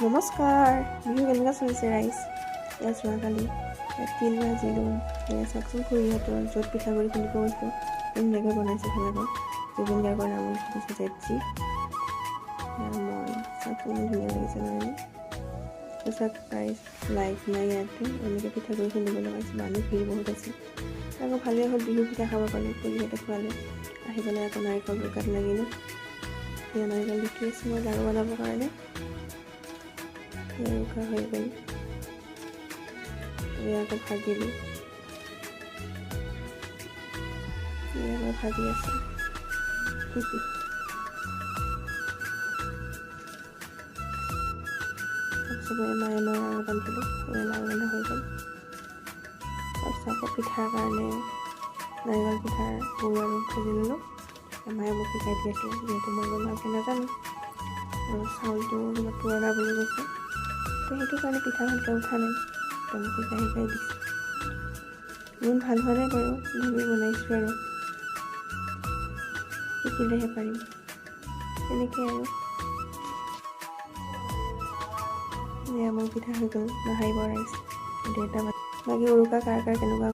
নমস্কাৰ, বিহু কেনেকুৱা চলিছে ৰাইজ? এয়া যোৱাকালি তিল ভাজিলোঁ। এয়া চাওকচোন খুৰীহঁতৰ য'ত পিঠাগুড়ি খুন্দিব গৈছোঁ ধুনীয়াকৈ বনাইছে ভেলাঘৰ। জুবিন গাৰ্গৰ নাম লিখিছে জেঠজি। মই চাওকচোন ধুনীয়া লাগিছে নহয়। তাৰপিছত প্ৰাইজ লাইট নাই ইয়াতে, এনেকৈ পিঠাগুড়ি খুন্দিব লগাইছোঁ। মানুহ ভিৰ বহুত আছে। আকৌ ভালেই হ'ল, বিহু পিঠা খাব পালোঁ, খুৰীহঁতে খোৱালে। আহি পেলাই আকৌ নাৰিকল ৰুকাত লাগিলোঁ। সেয়া নাৰিকল বিকি আছোঁ মই লাড়ু বনাবৰ কাৰণে। ৰুকা হৈ গ'ল, আকৌ ভাজিলোঁ। আকৌ ভাজি আছোঁ। তাৰপিছত মায়ে মই লাড়ু বান্ধিলোঁ। লাড়ু বন্ধা হৈ গ'ল। তাৰপিছত আকৌ পিঠাৰ কাৰণে নাৰিকল পিঠাৰ গুড় আৰু ভাজি ল'লোঁ। মায়ে মোক শিকাই দি আছিলে, যিহেতু মই ইমান ভালকৈ নাজানো আৰু চাউলটো অলপ পুৰণা বুলি কৈছে, তো সেইটো কাৰণে পিঠা ভালকৈ উঠা নাই। তো মোক শিকাই দিছে। ইমান ভাল হোৱা নাই বাৰু, ধুনীয়া বনাইছোঁ আৰু শিকিলেহে পাৰিম। তেনেকৈ আৰু এয়া মোৰ পিঠা হৈ গ'ল। নাহাৰিব ৰাইজ, 2টা বাজি। বাকী উৰুকা কাৰ কেনেকুৱা